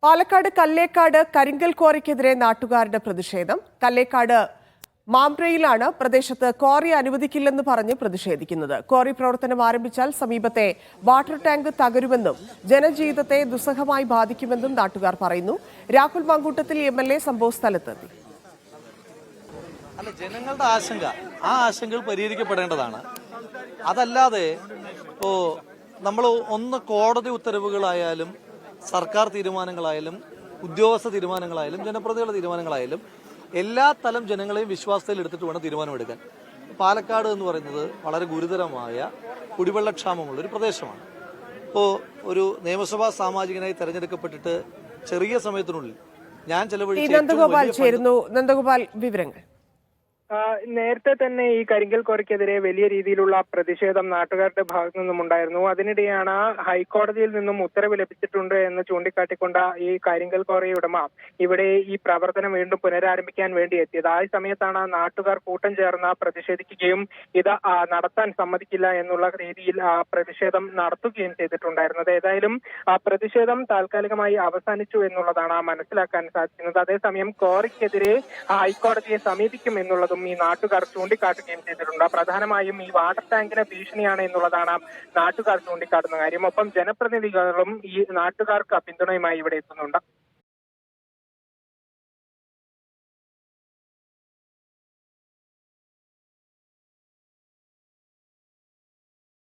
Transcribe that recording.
പാലക്കാട് കല്ലേക്കാട് കരിങ്കൽ ക്വാറിക്കെതിരെ നാട്ടുകാരുടെ പ്രതിഷേധം. കല്ലേക്കാട് മാമ്പ്രയിലാണ് പ്രദേശത്ത് ക്വാറി അനുവദിക്കില്ലെന്ന് പറഞ്ഞ് പ്രതിഷേധിക്കുന്നത്. ക്വാറി പ്രവർത്തനം ആരംഭിച്ചാൽ സമീപത്തെ വാട്ടർ ടാങ്ക് തകരുമെന്നും ജനജീവിതത്തെ ദുസ്സഹമായി ബാധിക്കുമെന്നും നാട്ടുകാർ പറയുന്നു. രാഹുൽ മാങ്കൂട്ടത്തിൽ MLA സംഭവ സ്ഥലത്തെത്തി. ജനങ്ങളുടെ ആശങ്ക ആശങ്കകൾ പരിഹരിക്കപ്പെടേണ്ടതാണ്. അതല്ലാതെ നമ്മൾ ഒന്ന് കോടതി ഉത്തരവുകളായാലും സർക്കാർ തീരുമാനങ്ങളായാലും ഉദ്യോഗസ്ഥ തീരുമാനങ്ങളായാലും ജനപ്രതിനിധികളുടെ തീരുമാനങ്ങളായാലും എല്ലാ തലം ജനങ്ങളെയും വിശ്വാസത്തിൽ എടുത്തിട്ട് വേണം തീരുമാനമെടുക്കാൻ. പാലക്കാട് എന്ന് പറയുന്നത് വളരെ ഗുരുതരമായ കുടിവെള്ളക്ഷാമമുള്ള ഒരു പ്രദേശമാണ്. ഒരു നിയമസഭാ സാമാജികനായി തെരഞ്ഞെടുക്കപ്പെട്ടിട്ട് ചെറിയ സമയത്തിനുള്ളിൽ ഞാൻ നന്ദഗോപാൽ വിവരങ്ങൾ. നേരത്തെ തന്നെ ഈ കരിങ്കൽ ക്വാറിക്കെതിരെ വലിയ രീതിയിലുള്ള പ്രതിഷേധം നാട്ടുകാരുടെ ഭാഗത്തു നിന്നും ഉണ്ടായിരുന്നു. അതിനിടെയാണ് ഹൈക്കോടതിയിൽ നിന്നും ഉത്തരവ് ലഭിച്ചിട്ടുണ്ട് എന്ന് ചൂണ്ടിക്കാട്ടിക്കൊണ്ട് ഈ കരിങ്കൽ ക്വാറി ഉടമ ഇവിടെ ഈ പ്രവർത്തനം വീണ്ടും പുനരാരംഭിക്കാൻ വേണ്ടി എത്തിയത്. ആ സമയത്താണ് നാട്ടുകാർ കൂട്ടം ചേർന്ന് പ്രതിഷേധിക്കുകയും ഇത് നടത്താൻ സമ്മതിക്കില്ല എന്നുള്ള രീതിയിൽ പ്രതിഷേധം നടത്തുകയും ചെയ്തിട്ടുണ്ടായിരുന്നത്. ഏതായാലും പ്രതിഷേധം താൽക്കാലികമായി അവസാനിച്ചു എന്നുള്ളതാണ് മനസ്സിലാക്കാൻ സാധിക്കുന്നത്. അതേസമയം ക്വാറിക്കെതിരെ ഹൈക്കോടതിയെ സമീപിക്കും എന്നുള്ളതും ഈ നാട്ടുകാർ ചൂണ്ടിക്കാട്ടുകയും ചെയ്തിട്ടുണ്ട്. പ്രധാനമായും ഈ വാട്ടർ ടാങ്കിന് ഭീഷണിയാണ് എന്നുള്ളതാണ് നാട്ടുകാർ ചൂണ്ടിക്കാട്ടുന്ന കാര്യം. ഒപ്പം ജനപ്രതിനിധികളും ഈ നാട്ടുകാർക്ക് പിന്തുണയുമായി ഇവിടെ എത്തുന്നുണ്ട്.